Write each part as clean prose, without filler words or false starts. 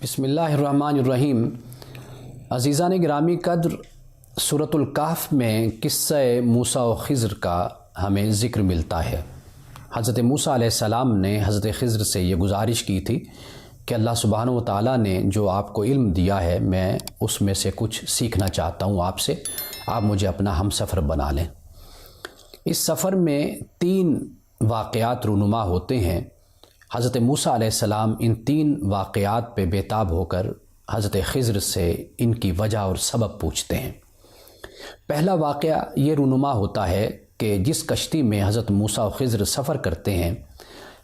بسم اللہ الرحمن الرحیم۔ عزیزان گرامی قدر، سورۃ الکہف میں قصہ موسیٰ و خضر کا ہمیں ذکر ملتا ہے۔ حضرت موسیٰ علیہ السلام نے حضرت خضر سے یہ گزارش کی تھی کہ اللہ سبحانہ و تعالیٰ نے جو آپ کو علم دیا ہے میں اس میں سے کچھ سیکھنا چاہتا ہوں آپ سے، آپ مجھے اپنا ہم سفر بنا لیں۔ اس سفر میں 3 واقعات رونما ہوتے ہیں۔ حضرت موسیٰ علیہ السلام ان 3 واقعات پہ بےتاب ہو کر حضرت خضر سے ان کی وجہ اور سبب پوچھتے ہیں۔ پہلا واقعہ یہ رونما ہوتا ہے کہ جس کشتی میں حضرت موسیٰ و خضر سفر کرتے ہیں،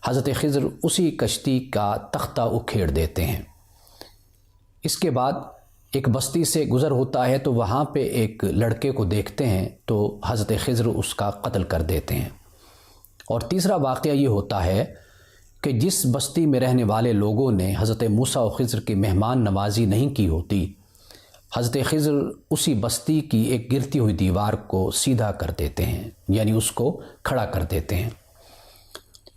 حضرت خضر اسی کشتی کا تختہ اکھیڑ دیتے ہیں۔ اس کے بعد ایک بستی سے گزر ہوتا ہے تو وہاں پہ ایک لڑکے کو دیکھتے ہیں تو حضرت خضر اس کا قتل کر دیتے ہیں۔ اور تیسرا واقعہ یہ ہوتا ہے کہ جس بستی میں رہنے والے لوگوں نے حضرت موسیٰ و خضر کی مہمان نوازی نہیں کی ہوتی، حضرت خضر اسی بستی کی ایک گرتی ہوئی دیوار کو سیدھا کر دیتے ہیں، یعنی اس کو کھڑا کر دیتے ہیں۔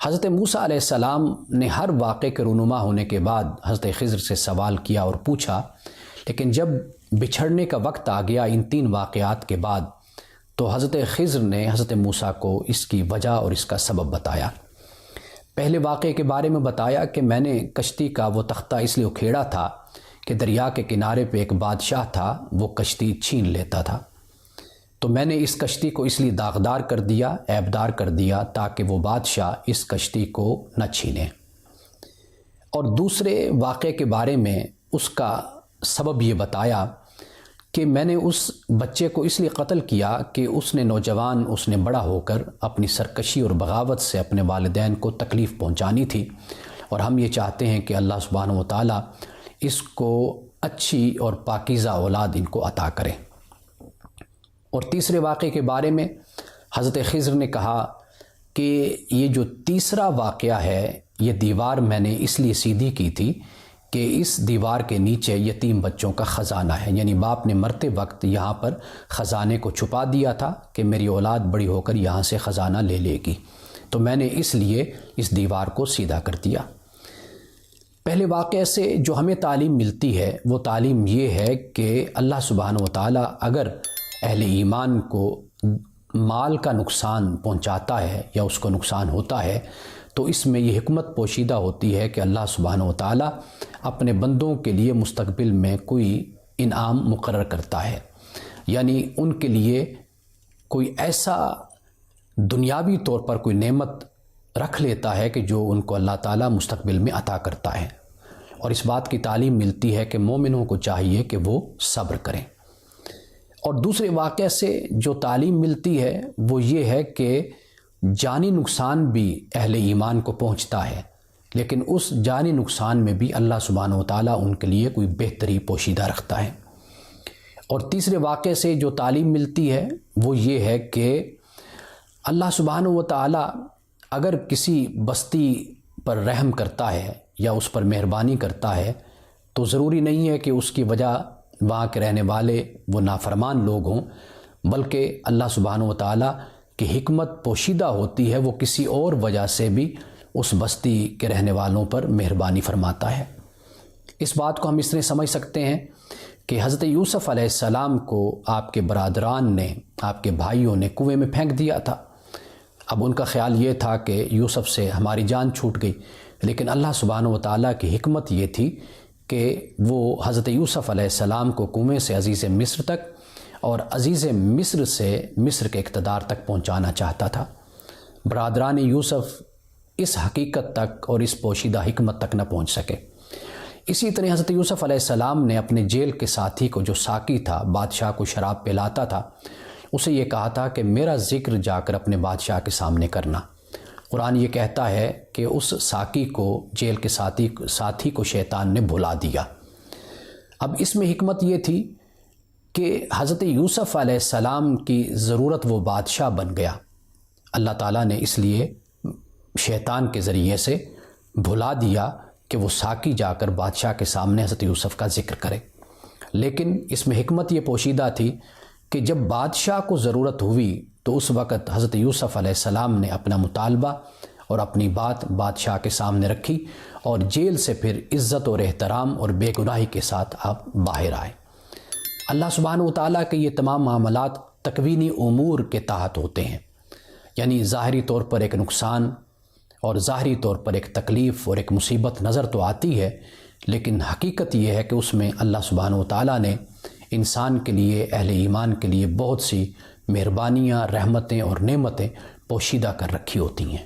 حضرت موسیٰ علیہ السلام نے ہر واقعے کے رونما ہونے کے بعد حضرت خضر سے سوال کیا اور پوچھا، لیکن جب بچھڑنے کا وقت آ گیا ان 3 واقعات کے بعد تو حضرت خضر نے حضرت موسیٰ کو اس کی وجہ اور اس کا سبب بتایا۔ پہلے واقعے کے بارے میں بتایا کہ میں نے کشتی کا وہ تختہ اس لیے اکھیڑا تھا کہ دریا کے کنارے پہ ایک بادشاہ تھا، وہ کشتی چھین لیتا تھا، تو میں نے اس کشتی کو اس لیے داغدار کر دیا، عیبدار کر دیا تاکہ وہ بادشاہ اس کشتی کو نہ چھینے۔ اور دوسرے واقعے کے بارے میں اس کا سبب یہ بتایا کہ میں نے اس بچے کو اس لیے قتل کیا کہ اس نے بڑا ہو کر اپنی سرکشی اور بغاوت سے اپنے والدین کو تکلیف پہنچانی تھی، اور ہم یہ چاہتے ہیں کہ اللہ سبحانہ و تعالیٰ اس کو اچھی اور پاکیزہ اولاد ان کو عطا کرے۔ اور تیسرے واقعے کے بارے میں حضرت خضر نے کہا کہ یہ جو تیسرا واقعہ ہے، یہ دیوار میں نے اس لیے سیدھی کی تھی کہ اس دیوار کے نیچے یتیم بچوں کا خزانہ ہے، یعنی باپ نے مرتے وقت یہاں پر خزانے کو چھپا دیا تھا کہ میری اولاد بڑی ہو کر یہاں سے خزانہ لے لے گی، تو میں نے اس لیے اس دیوار کو سیدھا کر دیا۔ پہلے واقعے سے جو ہمیں تعلیم ملتی ہے وہ تعلیم یہ ہے کہ اللہ سبحانہ و تعالیٰ اگر اہل ایمان کو مال کا نقصان پہنچاتا ہے یا اس کو نقصان ہوتا ہے تو اس میں یہ حکمت پوشیدہ ہوتی ہے کہ اللہ سبحانہ و تعالیٰ اپنے بندوں کے لیے مستقبل میں کوئی انعام مقرر کرتا ہے، یعنی ان کے لیے کوئی ایسا دنیاوی طور پر کوئی نعمت رکھ لیتا ہے کہ جو ان کو اللہ تعالیٰ مستقبل میں عطا کرتا ہے۔ اور اس بات کی تعلیم ملتی ہے کہ مومنوں کو چاہیے کہ وہ صبر کریں۔ اور دوسرے واقعے سے جو تعلیم ملتی ہے وہ یہ ہے کہ جانی نقصان بھی اہل ایمان کو پہنچتا ہے، لیکن اس جانی نقصان میں بھی اللہ سبحانہ و تعالیٰ ان کے لیے کوئی بہتری پوشیدہ رکھتا ہے۔ اور تیسرے واقعے سے جو تعلیم ملتی ہے وہ یہ ہے کہ اللہ سبحانہ و تعالیٰ اگر کسی بستی پر رحم کرتا ہے یا اس پر مہربانی کرتا ہے تو ضروری نہیں ہے کہ اس کی وجہ وہاں کے رہنے والے وہ نافرمان لوگ ہوں، بلکہ اللہ سبحانہ و تعالیٰ کی حکمت پوشیدہ ہوتی ہے، وہ کسی اور وجہ سے بھی اس بستی کے رہنے والوں پر مہربانی فرماتا ہے۔ اس بات کو ہم اس طرح سمجھ سکتے ہیں کہ حضرت یوسف علیہ السلام کو آپ کے برادران نے، آپ کے بھائیوں نے کنویں میں پھینک دیا تھا۔ اب ان کا خیال یہ تھا کہ یوسف سے ہماری جان چھوٹ گئی، لیکن اللہ سبحانہ و تعالیٰ کی حکمت یہ تھی کہ وہ حضرت یوسف علیہ السلام کو کنویں سے عزیز مصر تک اور عزیز مصر سے مصر کے اقتدار تک پہنچانا چاہتا تھا۔ برادران یوسف اس حقیقت تک اور اس پوشیدہ حکمت تک نہ پہنچ سکے۔ اسی طرح حضرت یوسف علیہ السلام نے اپنے جیل کے ساتھی کو، جو ساقی تھا، بادشاہ کو شراب پلاتا تھا، اسے یہ کہا تھا کہ میرا ذکر جا کر اپنے بادشاہ کے سامنے کرنا۔ قرآن یہ کہتا ہے کہ اس ساقی کو، جیل کے ساتھی کو شیطان نے بھلا دیا۔ اب اس میں حکمت یہ تھی کہ حضرت یوسف علیہ السلام کی ضرورت وہ بادشاہ بن گیا، اللہ تعالیٰ نے اس لیے شیطان کے ذریعے سے بھلا دیا کہ وہ ساقی جا کر بادشاہ کے سامنے حضرت یوسف کا ذکر کرے۔ لیکن اس میں حکمت یہ پوشیدہ تھی کہ جب بادشاہ کو ضرورت ہوئی تو اس وقت حضرت یوسف علیہ السلام نے اپنا مطالبہ اور اپنی بات بادشاہ کے سامنے رکھی اور جیل سے پھر عزت اور احترام اور بے گناہی کے ساتھ آپ باہر آئیں۔ اللہ سبحانہ و تعالیٰ کے یہ تمام معاملات تکوینی امور کے تحت ہوتے ہیں، یعنی ظاہری طور پر ایک نقصان اور ظاہری طور پر ایک تکلیف اور ایک مصیبت نظر تو آتی ہے، لیکن حقیقت یہ ہے کہ اس میں اللہ سبحانہ و تعالیٰ نے انسان کے لیے، اہل ایمان کے لیے بہت سی مہربانیاں، رحمتیں اور نعمتیں پوشیدہ کر رکھی ہوتی ہیں۔